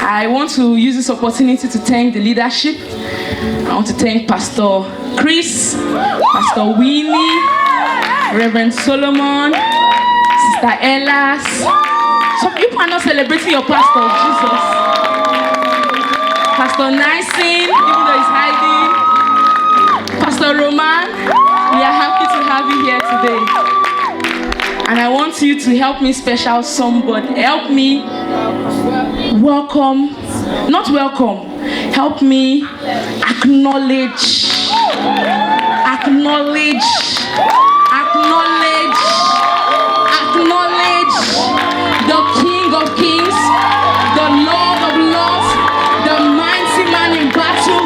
I want to use this opportunity to thank the leadership. I want to thank Pastor Chris, Pastor Winnie, Reverend Solomon, Sister Ellas. Some people are not celebrating your pastor, Jesus. Pastor Nyson, even though he's hiding. Pastor Roman, we are happy to have you here today. And I want you to help me special somebody. Help me welcome, not welcome, help me acknowledge the King of Kings, the Lord of Lords, the mighty man in battle,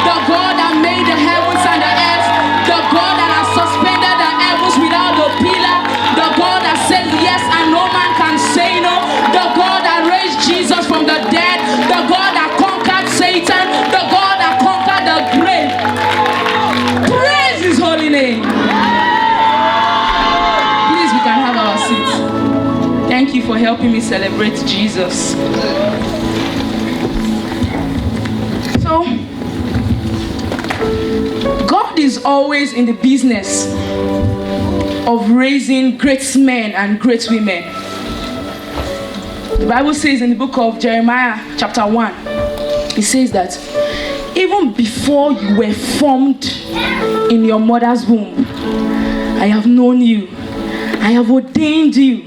the God that made the heavens and the earth, the God that has suspended the heavens without a pillar, the God that says yes and no man can say no, the God that raised Jesus from the dead, the God that conquered Satan, the God that conquered the grave. Praise his holy name. Please, we can have our seats. Thank you for helping me celebrate Jesus. So, God is always in the business of raising great men and great women. The Bible says in the book of Jeremiah chapter 1, it says that even before you were formed in your mother's womb, I have known you, I have ordained you,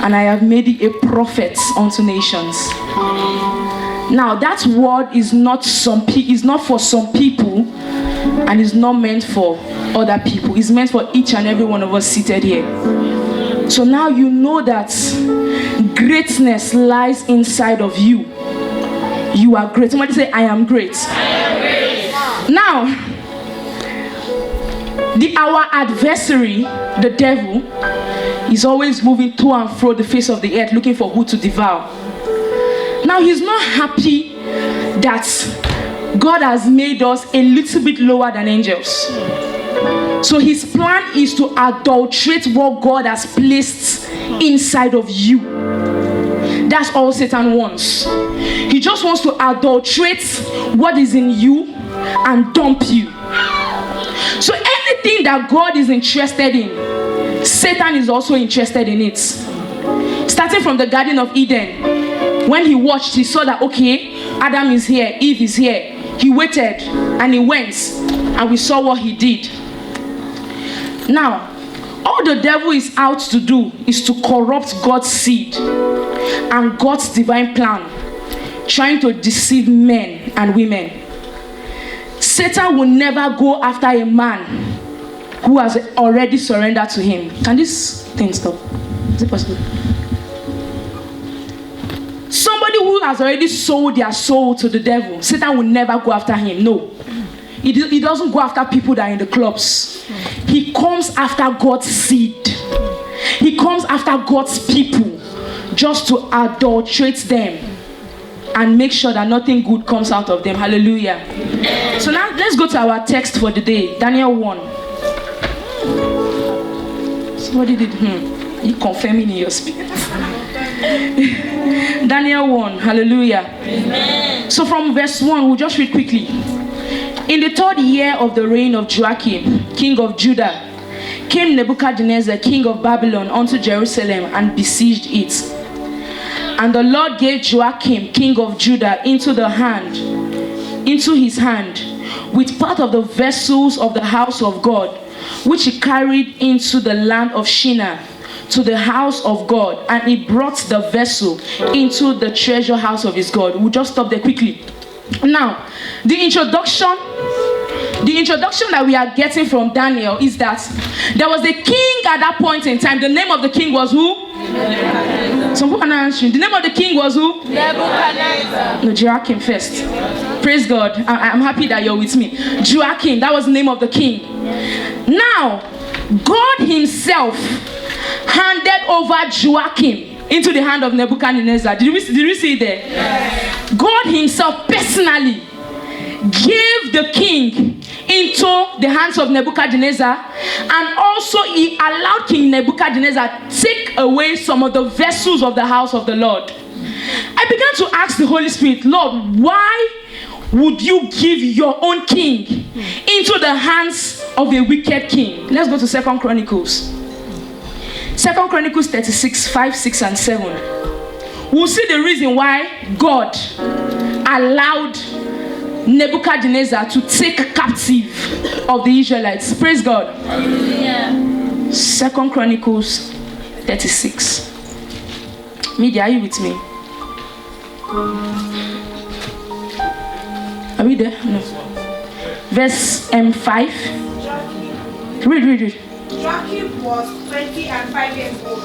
and I have made you a prophet unto nations. Now that word is not for some people, and is not meant for other people. It's meant for each and every one of us seated here. So now you know that greatness lies inside of you. You are great. Somebody say, I am great. I am great. Now, our adversary, the devil, is always moving to and fro the face of the earth looking for who to devour. Now, he's not happy that God has made us a little bit lower than angels. So his plan is to adulterate what God has placed inside of you. That's all Satan wants. He just wants to adulterate what is in you and dump you. So anything that God is interested in, Satan is also interested in it. Starting from the Garden of Eden, when he watched, he saw that, okay, Adam is here, Eve is here. He waited and he went, and we saw what he did. Now, all the devil is out to do is to corrupt God's seed and God's divine plan, trying to deceive men and women. Satan will never go after a man who has already surrendered to him. Can this thing stop? Is it possible? Somebody who has already sold their soul to the devil, Satan will never go after him. No. He doesn't go after people that are in the clubs. He comes after God's seed. He comes after God's people just to adulterate them and make sure that nothing good comes out of them. Hallelujah. So now let's go to our text for the day. Daniel 1. Somebody did, you confirming in your spirit. Daniel 1. Hallelujah. Amen. So from verse 1, we'll just read quickly. In the 3rd year of the reign of Joachim, king of Judah, came Nebuchadnezzar, king of Babylon, unto Jerusalem and besieged it. And the Lord gave Joachim, king of Judah, into his hand, with part of the vessels of the house of God, which he carried into the land of Shinar, to the house of God, and he brought the vessel into the treasure house of his God. We'll just stop there quickly. Now, the introduction that we are getting from Daniel is that there was a king at that point in time. The name of the king was who? Some people are not answering. The name of the king was who? Nebuchadnezzar. No, Joachim first. Praise God. I'm happy that you're with me. Joachim, that was the name of the king. Now, God himself handed over Joachim into the hand of Nebuchadnezzar. Did we see it there? Yes. God himself personally gave the king into the hands of Nebuchadnezzar, and also he allowed King Nebuchadnezzar to take away some of the vessels of the house of the Lord. I began began to ask the Holy Spirit, Lord, why would you give your own king into the hands of a wicked king? Let's go to 2 Chronicles. 2 Chronicles 36, 5, 6, and 7. We'll see the reason why God allowed Nebuchadnezzar to take captive of the Israelites. Praise God. Hallelujah. 2 Chronicles 36. Media, are you with me? Are we there? No. Verse 5. Read. Joachim was 25 years old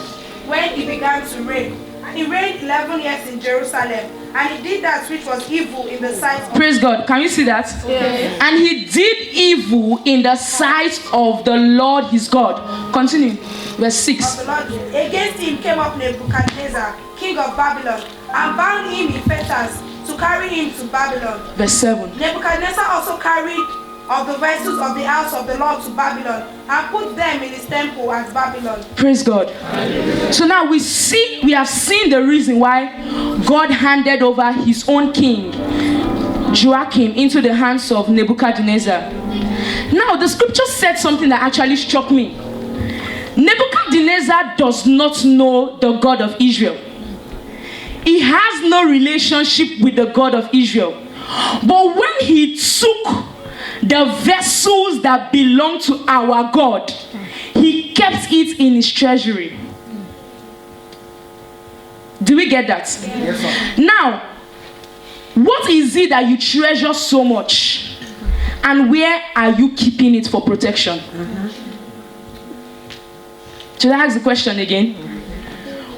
when he began to reign. And he reigned 11 years in Jerusalem. And he did that which was evil in the sight of... Praise God. Can you see that? Yes. And he did evil in the sight of the Lord his God. Continue. Verse 6. Against him came up Nebuchadnezzar, king of Babylon, and bound him in fetters to carry him to Babylon. Verse 7. Nebuchadnezzar also carried of the vessels of the house of the Lord to Babylon, and put them in his temple at Babylon. Praise God. So now we have seen the reason why God handed over his own king, Joachim, into the hands of Nebuchadnezzar. Now the scripture said something that actually struck me. Nebuchadnezzar does not know the God of Israel. He has no relationship with the God of Israel. But when he took the vessels that belong to our God, he kept it in his treasury. Do we get that? Yes, sir. Now, what is it that you treasure so much? And where are you keeping it for protection? Should I ask the question again?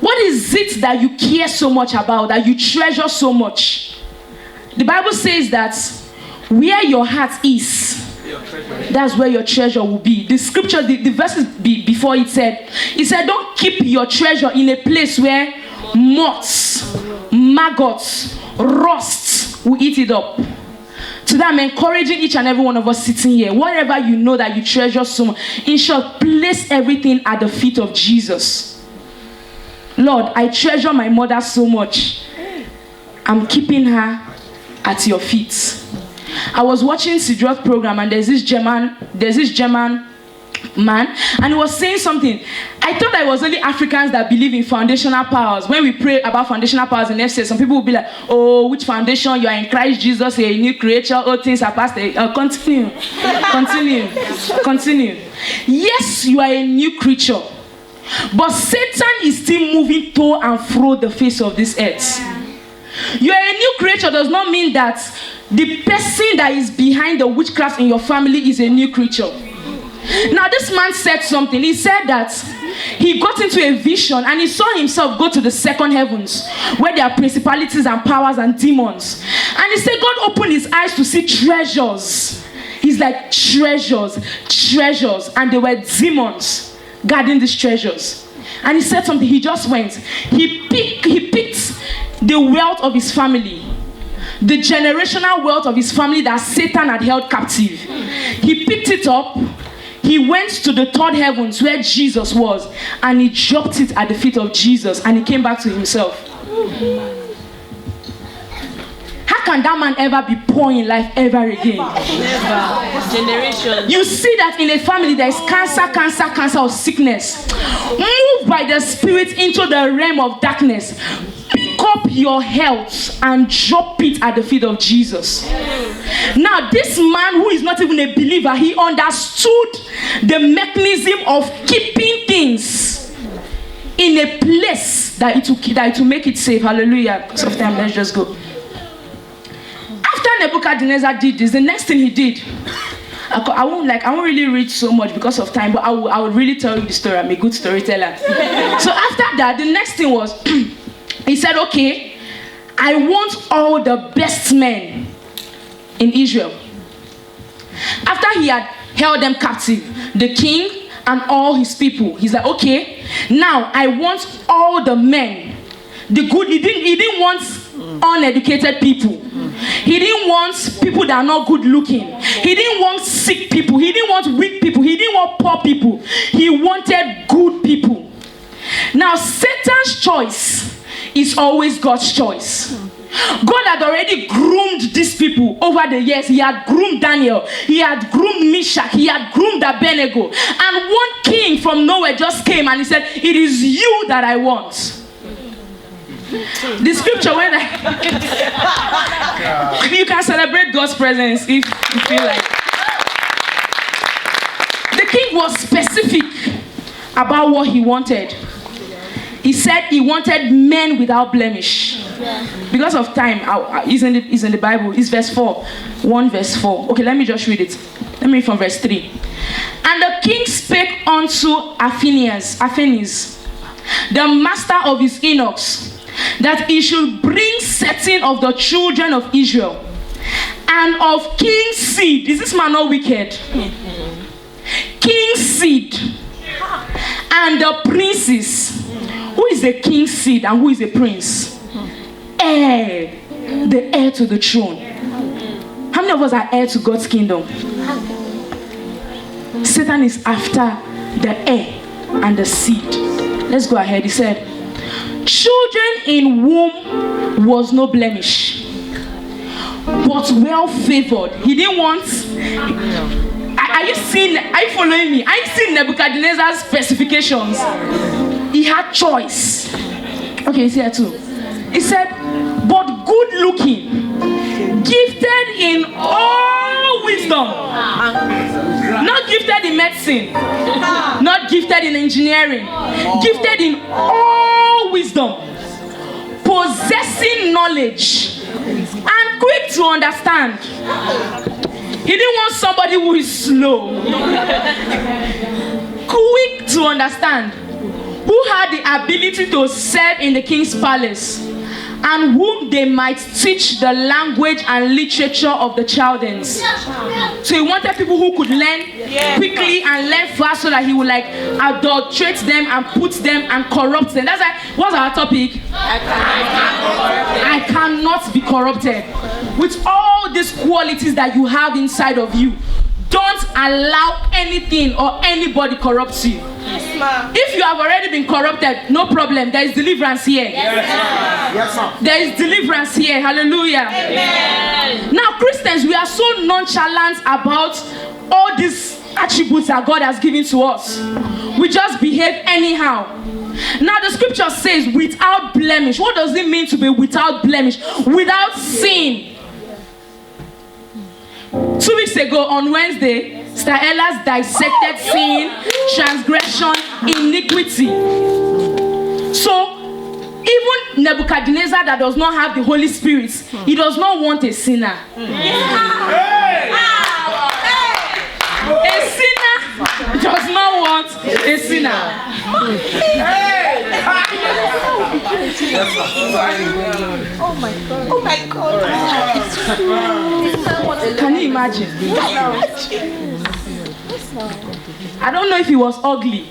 What is it that you care so much about, that you treasure so much? The Bible says that where your heart is, that's where your treasure will be. The scripture, the verses before it said, don't keep your treasure in a place where moths, maggots, rust will eat it up. Today I'm encouraging each and every one of us sitting here, whatever you know that you treasure so much, in short, place everything at the feet of Jesus. Lord, I treasure my mother so much. I'm keeping her at your feet. I was watching Sidroth's program, and there's this German man, and he was saying something. I thought that it was only Africans that believe in foundational powers. When we pray about foundational powers in FCS, some people will be like, oh, which foundation? You are in Christ Jesus, you're a new creature, all things are past. Continue. Yes, you are a new creature, but Satan is still moving to and fro the face of this earth. You are a new creature does not mean that the person that is behind the witchcraft in your family is a new creature. Now this man said something. He said that he got into a vision and he saw himself go to the second heavens where there are principalities and powers and demons. And he said God opened his eyes to see treasures. He's like, treasures. And there were demons guarding these treasures. And he said something. He just went. He picked the wealth of his family, the generational wealth of his family that Satan had held captive. He picked it up. He went to the third heavens where Jesus was, and he dropped it at the feet of Jesus, and he came back to himself. How can that man ever be poor in life ever again? Never. Generation. You see that in a family there is cancer or sickness. Move by the Spirit into the realm of darkness. Pick up your health and drop it at the feet of Jesus. Now this man who is not even a believer, he understood the mechanism of keeping things in a place that it will make it safe. Hallelujah. Because of time, let's just go. After Nebuchadnezzar did this, the next thing he did, I won't really read so much because of time, but I will really tell you the story. I'm a good storyteller. So after that, the next thing was, he said, okay, I want all the best men in Israel. After he had held them captive, the king and all his people, he's like, okay, now I want all the men, the good. He didn't want uneducated people. He didn't want people that are not good looking. He didn't want sick people. He didn't want weak people. He didn't want poor people. He wanted good people. Now Satan's choice is always God's choice. God had already groomed these people over the years. He had groomed Daniel. He had groomed Meshach. He had groomed Abednego. And one king from nowhere just came and he said, it is you that I want. The scripture when you can celebrate God's presence if you feel like. The king was specific about what he wanted. He said he wanted men without blemish. Because of time, it's in the Bible. It's verse 4. 1 verse 4. Okay, let me just read it. Let me read from verse 3. And the king spake unto Aphanes, the master of his eunuchs, that he should bring certain of the children of Israel and of king's seed. Is this man not wicked? King's seed and the princes. Who is the king's seed and who is a prince? Heir. The heir to the throne. How many of us are heir to God's kingdom? Satan is after the heir and the seed. Let's go ahead. He said, children in whom was no blemish, but well favored. He didn't want. Are you following me? Are you seeing Nebuchadnezzar's specifications? He had choice. Okay, it's here too. He said, but good looking, gifted in all wisdom, not gifted in medicine, not gifted in engineering, gifted in all wisdom, possessing knowledge, and quick to understand. He didn't want somebody who is slow, quick to understand, who had the ability to serve in the king's palace, and whom they might teach the language and literature of the Chaldeans. So he wanted people who could learn quickly and learn fast, so that he would like adulterate them and put them and corrupt them. That's like, what's our topic? I cannot be corrupted. With all these qualities that you have inside of you, don't allow anything or anybody corrupt you. If you have already been corrupted, no problem. There is deliverance here. Yes, ma'am. There is deliverance here. Hallelujah. Amen. Now, Christians, we are so nonchalant about all these attributes that God has given to us. We just behave anyhow. Now, the scripture says without blemish. What does it mean to be without blemish? Without sin. 2 weeks ago on Wednesday, Sister Ella's dissected sin, transgression, iniquity. So, even Nebuchadnezzar that does not have the Holy Spirit, he does not want a sinner. A sinner does not want a sinner. Oh my God. Oh my God. Can you imagine? I don't know if he was ugly,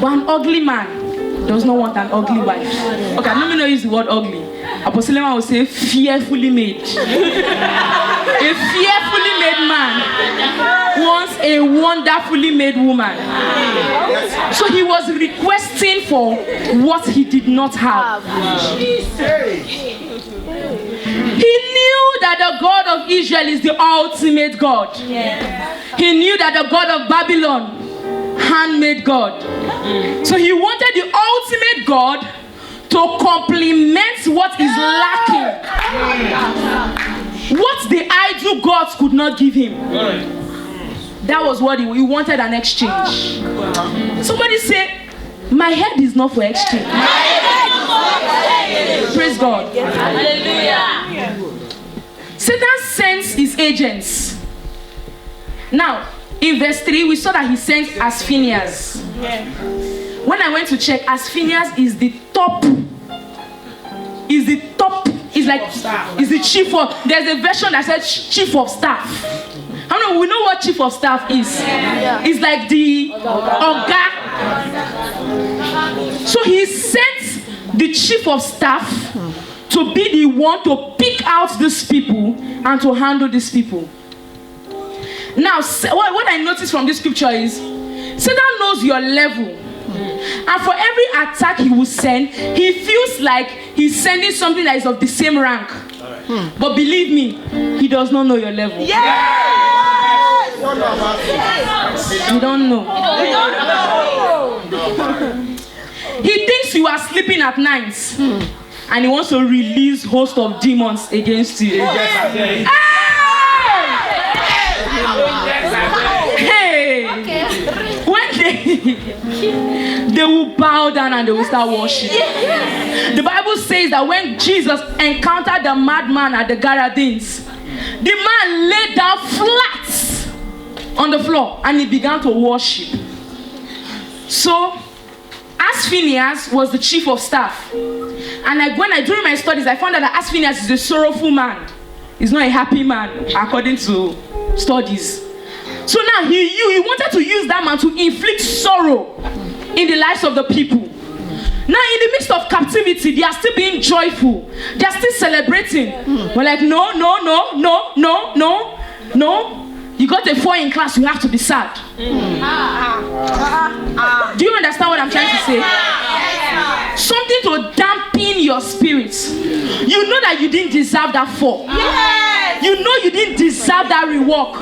but an ugly man does not want an ugly wife. Okay, I'm not going to use the word ugly. Apostle Lema will say fearfully made. A fearfully made man wants a wonderfully made woman. So he was requesting for what he did not have. He knew that the God of Israel is the ultimate God. He knew that the God of Babylon, handmade God. So he wanted the ultimate God to complement what is lacking. What the idol gods could not give him. That was what he wanted, an exchange. Somebody say, my head is not for exchange. Praise God. Hallelujah. Satan sends his agents. Now, in verse 3, we saw that he sent Asphenias. When I went to check, Asphenias is the top. Is the top. Is like is the chief of. There's a version that says chief of staff. How many we know what chief of staff is? It's like the Oga. So he sent the chief of staff to be the one to pick out these people and to handle these people. Now, what I noticed from this scripture is Satan knows your level And for every attack he will send, he feels like he's sending something that is of the same rank. But believe me, he does not know your level. Yes. You don't know. He thinks you are sleeping at night, and he wants to release host of demons against you. Hey! When they will bow down and they will start worshiping. The Bible says that when Jesus encountered the madman at the Gadarenes, the man lay down flat on the floor and he began to worship. So, as Phineas was the chief of staff, and during my studies, I found out that as Phineas is a sorrowful man. He's not a happy man, according to studies. So now he wanted to use that man to inflict sorrow in the lives of the people. Now in the midst of captivity, they are still being joyful. They are still celebrating. We're like, no. You got a 4 in class, you have to be sad. Do you understand what I'm trying to say? Something to dampen your spirits. You know that you didn't deserve that 4. You know you didn't deserve that reward.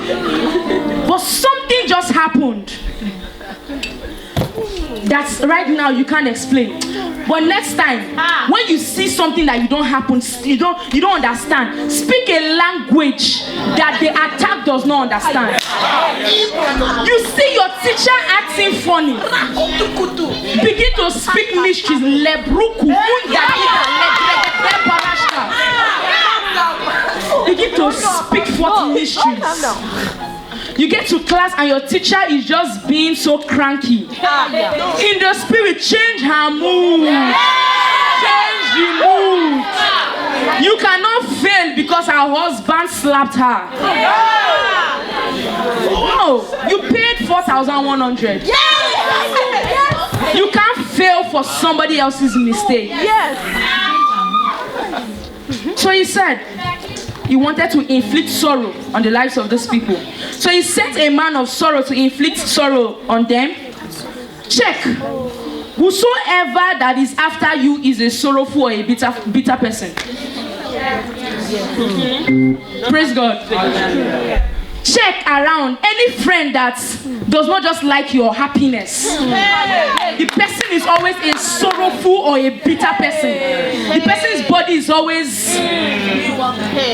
But something just happened. That's right now you can't explain. But next time, when you see something that you don't understand, speak a language that the attack does not understand. You see your teacher acting funny, begin to speak mysteries. Begin to speak forth mysteries. You get to class and your teacher is just being so cranky. In the spirit, change her mood. Change the mood. You cannot fail because her husband slapped her. No, you paid 4,100. You can't fail for somebody else's mistake. So he said, he wanted to inflict sorrow on the lives of these people. So he sent a man of sorrow to inflict sorrow on them. Check. Whosoever that is after you is a sorrowful or a bitter person. Praise God. Check around any friend that does not just like your happiness. The person is always a sorrowful or a bitter person. The person's body is always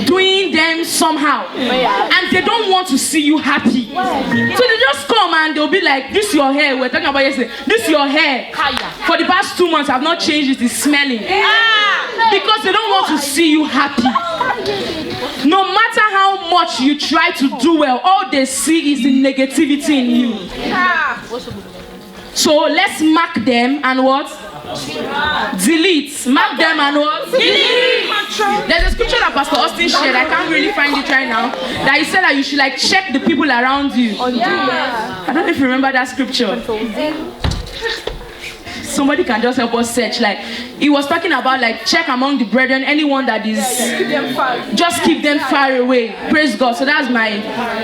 doing them somehow, and they don't want to see you happy. So they just come and they'll be like, this your hair, we're talking about yesterday, this your hair for the past 2 months I've not changed it, it's smelling. Because they don't want to see you happy. No matter how much you try to do well, all they see is the negativity in you. So let's mark them and what? Delete. Mark them and what? Delete. There's a scripture that Pastor Austin shared. I can't really find it right now. That he said that you should like check the people around you. I don't know if you remember that scripture. Somebody can just help us search. Like he was talking about like check among the brethren anyone that is just keep them far away. Praise God. So that's my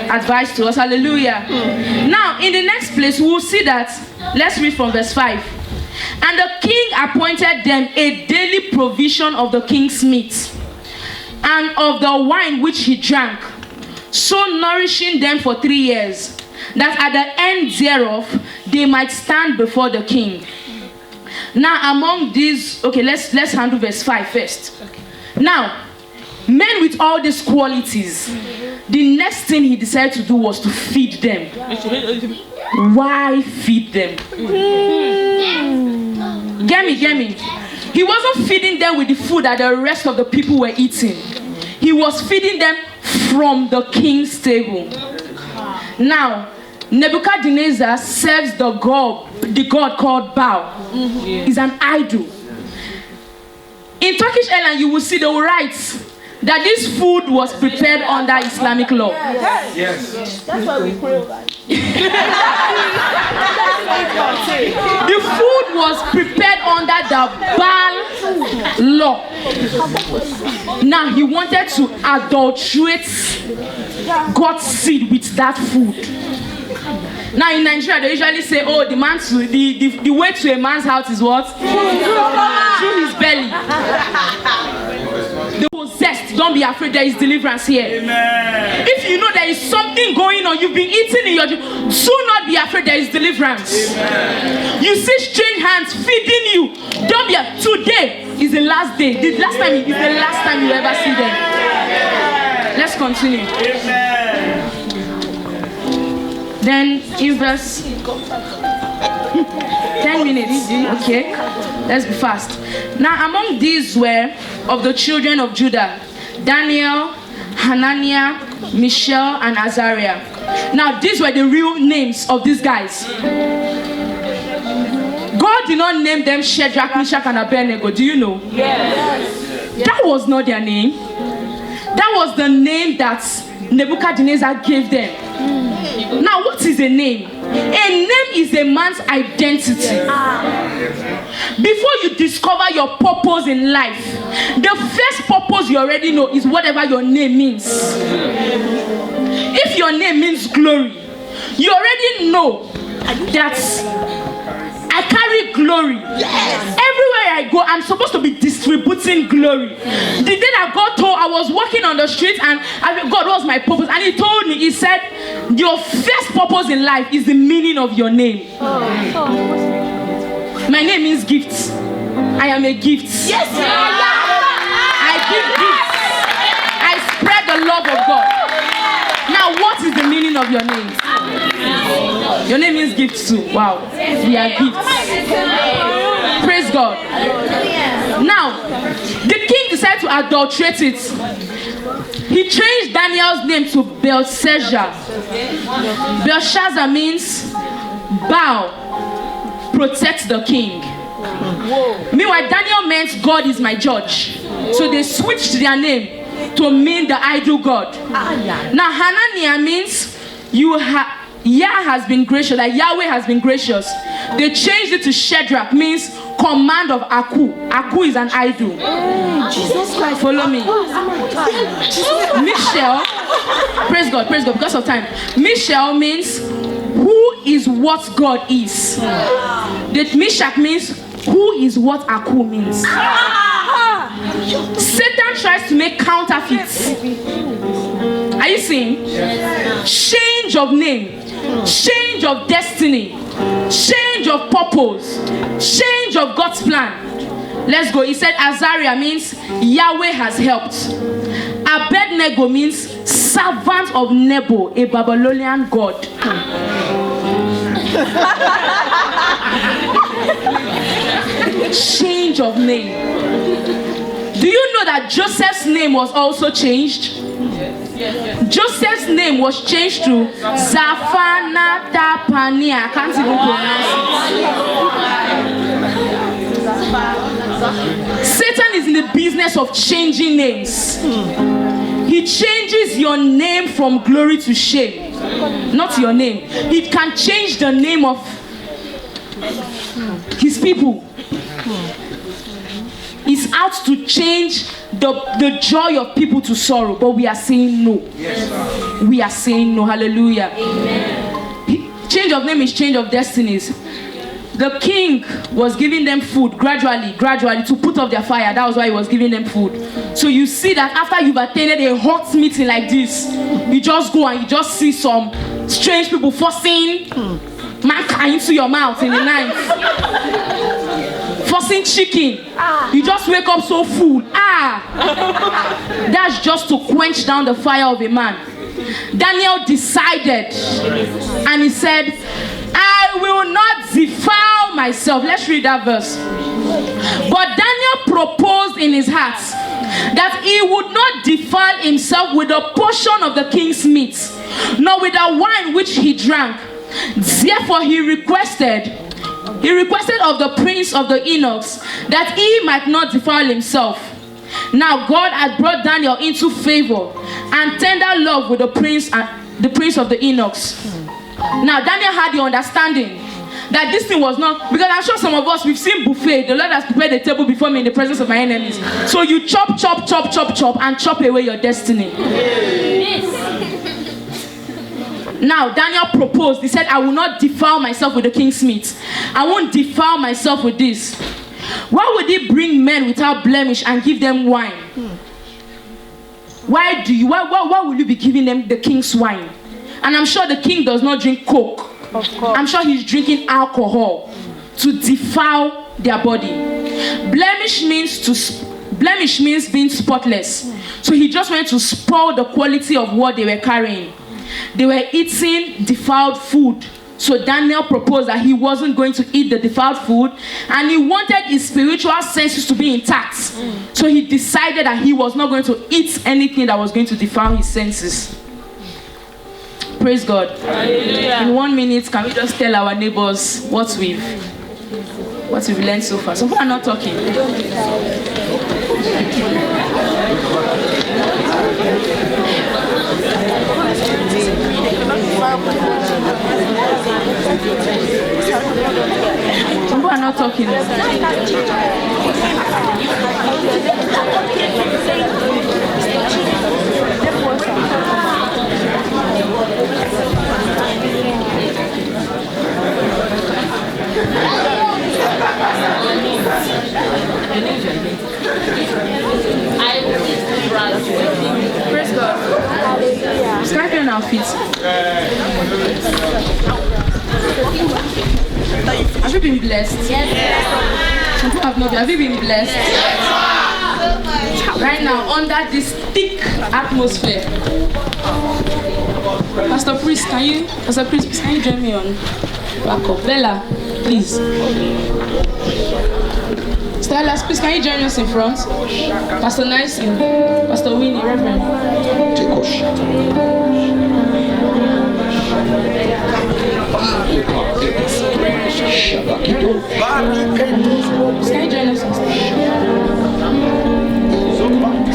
advice to us. Hallelujah. Now in the next place we will see that. Let's read from verse 5. And the king appointed them a daily provision of the king's meat and of the wine which he drank, so nourishing them for 3 years, that at the end thereof they might stand before the king. Now among these, okay, let's handle verse 5 first. Now, men with all these qualities, the next thing he decided to do was to feed them. Why feed them? Get me. He wasn't feeding them with the food that the rest of the people were eating. He was feeding them from the king's table. Now, Nebuchadnezzar serves the god called Baal. He's an idol. In Turkish Airlines, you will see they will write that this food was prepared under Islamic law. Yes. That's why we pray over it. The food was prepared under the Baal law. Now he wanted to adulterate God's seed with that food. Now in Nigeria, they usually say, oh, the way to a man's house is what? Through his belly. The possessed, don't be afraid, there is deliverance here. Amen. If you know there is something going on, you've been eating in your dream, do not be afraid, there is deliverance. Amen. You see strange hands feeding you. Don't be afraid. Today is the last day. The last time is the last time you ever see them. Let's continue. Amen. Then in verse 10 minutes. Okay, let's be fast. Now among these were of the children of Judah, Daniel, Hananiah, Mishael, and Azariah. Now these were the real names of these guys. God did not name them Shadrach, Meshach, and Abednego. Do you know? Yes. That was not their name. That was the name that Nebuchadnezzar gave them. Now, what is a name? A name is a man's identity. Before you discover your purpose in life, the first purpose you already know is whatever your name means. If your name means glory, you already know that I carry glory. Yes. Everywhere I go, I'm supposed to be distributing glory. The day that God told, I was walking on the street and God was my purpose. And he told me, he said, your first purpose in life is the meaning of your name. My name means gifts. I am a gift. Yes. I give gifts. I spread the love of God. Now, what is the meaning of your name? Your name means gifts too. Wow. We are gifts. Praise God. Now, the king decided to adulterate it. He changed Daniel's name to Belshazzar. Belshazzar means bow, protect the king. Meanwhile, Daniel meant God is my judge. So they switched their name to mean the idol God. Now, Hananiah means Yah has been gracious, like Yahweh has been gracious. They changed it to Shadrach, means command of Aku. Aku is an idol. Jesus Christ, follow me. Mishael, praise God, because of time. Mishael means who is what God is. That Meshach means who is what Aku means. Satan tries to make counterfeits. Are you seeing? Change of name, change of destiny, change of purpose, change of God's plan. Let's go. He said Azariah means Yahweh has helped. Abednego means servant of Nebo, a Babylonian god. Change of name. Do you know that Joseph's name was also changed? Joseph's name was changed to Zaphanatapania. I can't even pronounce it. Satan is in the business of changing names. He changes your name from glory to shame. Not your name. He can change the name of his people. He's out to change the joy of people to sorrow, but we are saying no. Yes, we are saying no. Hallelujah. Amen. Change of name is change of destinies. The king was giving them food gradually to put off their fire. That was why he was giving them food. So you see that after you've attended a hot meeting like this, you just go and you just see some strange people forcing mankind into your mouth in the night. Forcing chicken. You just wake up so full. That's just to quench down the fire of a man. Daniel decided and he said, I will not defile myself. Let's read that verse. But Daniel proposed in his heart that he would not defile himself with a portion of the king's meat, nor with the wine which he drank. Therefore he requested of the prince of the eunuchs that he might not defile himself. Now God had brought Daniel into favor and tender love with the prince of the eunuchs. Now Daniel had the understanding that this thing was not, because I'm sure some of us, we've seen buffet. The Lord has prepared a table before me in the presence of my enemies. So you chop and chop away your destiny. Now, Daniel proposed. He said, I will not defile myself with the king's meat. I won't defile myself with this. Why would he bring men without blemish and give them wine? Why will you be giving them the king's wine? And I'm sure the king does not drink coke. Of course. I'm sure he's drinking alcohol to defile their body. Blemish means being spotless. So he just wanted to spoil the quality of what they were carrying. They were eating defiled food. So Daniel proposed that he wasn't going to eat the defiled food, and he wanted his spiritual senses to be intact. So he decided that he was not going to eat anything that was going to defile his senses. Praise God. Hallelujah. In 1 minute, can we just tell our neighbors what we've learned so far? Some people are not talking. Some people are not talking. Praise God. Stand on our feet. Have you been blessed? Yes. Some people have not been. Have you been blessed? Yes. Right now, under this thick atmosphere. Pastor Chris, can you join me on back up? Bella, please. Stella, please, can you join us in front? Pastor Nyson, Pastor Winnie, Reverend. Can you join us?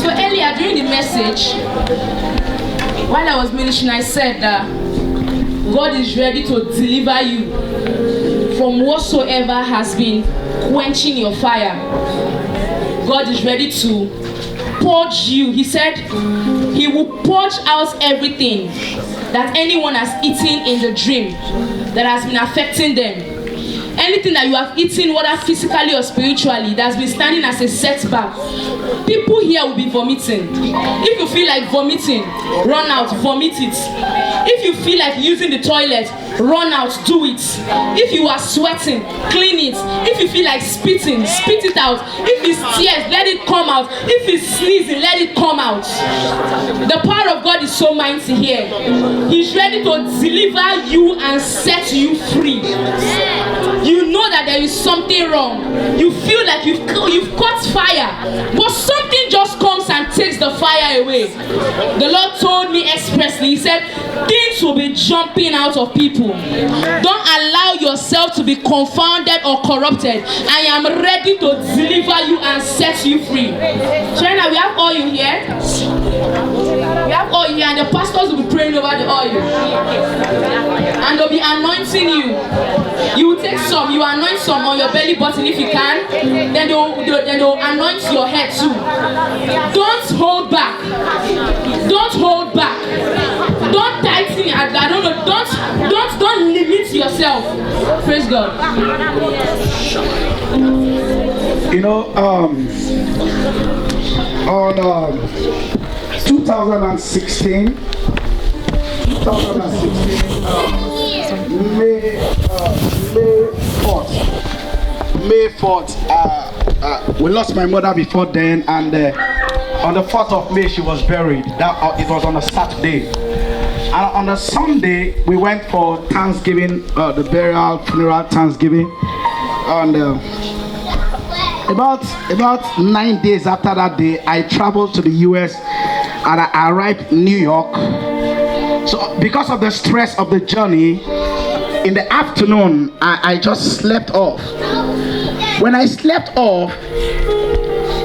So earlier during the message, while I was ministering, I said that God is ready to deliver you from whatsoever has been quenching your fire. God is ready to purge you. He said he will purge out everything that anyone has eaten in the dream that has been affecting them. Anything that you have eaten, whether physically or spiritually, that's been standing as a setback. People here will be vomiting. If you feel like vomiting, run out, vomit it. If you feel like using the toilet, run out, do it. If you are sweating, clean it. If you feel like spitting, spit it out. If it's tears, let it come out. If it's sneezing, let it come out. The power of God is so mighty here. He's ready to deliver you and set you free. You know that there is something wrong. You feel like you've caught fire, but something just comes and takes the fire away. The Lord told me expressly, he said, things will be jumping out of people. Don't allow yourself to be confounded or corrupted. I am ready to deliver you and set you free. Shana, we have oil here. We have oil here, and the pastors will be praying over the oil. And they'll be anointing you. You will take some, you anoint some on your belly button if you can. Then they'll anoint your head too. Don't hold back. Don't hold back. Don't tighten it. I don't know. Don't limit yourself. Praise God. You know, on 2016, May 4th, we lost my mother before then, and on the 4th of May she was buried. It was on a Saturday. And on a Sunday, we went for Thanksgiving, the burial, funeral, Thanksgiving. And about 9 days after that day, I traveled to the US and I arrived in New York. So because of the stress of the journey, in the afternoon, I just slept off. When I slept off,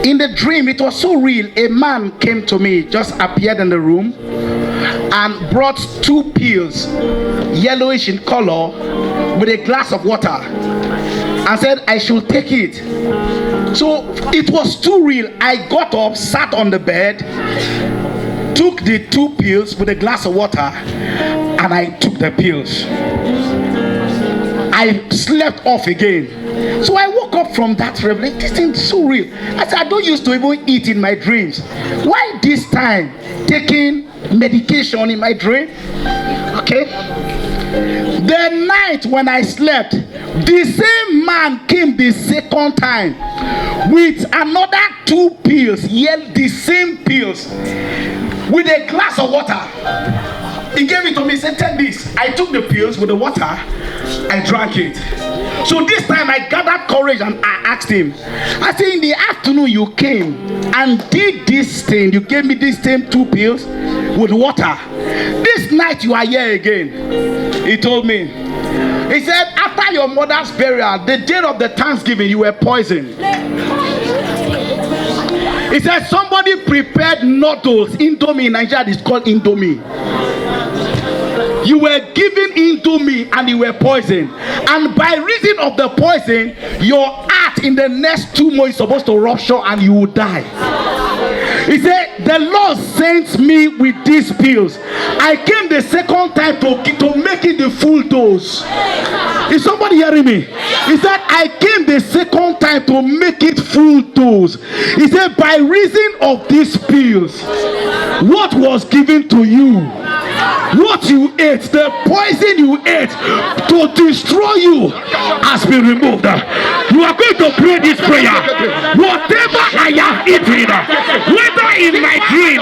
in the dream, it was so real. A man came to me, just appeared in the room, and brought 2 pills, yellowish in color, with a glass of water, and said I should take it. So it was too real. I got up, sat on the bed, took the 2 pills with a glass of water, and I took the pills. I slept off again. So I woke up from that revelation. This thing is so real. I said, I don't used to even eat in my dreams. Why this time taking medication in my dream? Okay. The night when I slept, the same man came the second time with another 2 pills, yet the same pills, with a glass of water. He gave it to me. He said, take this. I took the pills with the water. I drank it. So this time I gathered courage and I asked him. I said, in the afternoon you came and did this thing. You gave me this same 2 pills with water. This night you are here again. He told me. He said, after your mother's burial, the day of the Thanksgiving, you were poisoned. He said, somebody prepared noodles. Indomie in Nigeria is called Indomie. You were given Indomie and you were poisoned. And by reason of the poison, your heart in the next 2 months is supposed to rupture and you will die. He said, the Lord sent me with these pills. I came the second time to make it the full dose. Is somebody hearing me? He said, I came the second time to make it full dose. He said, by reason of these pills, what was given to you, what you ate, the poison you ate to destroy you has been removed. You are going to pray this prayer. Whatever I have eaten, whether in my dream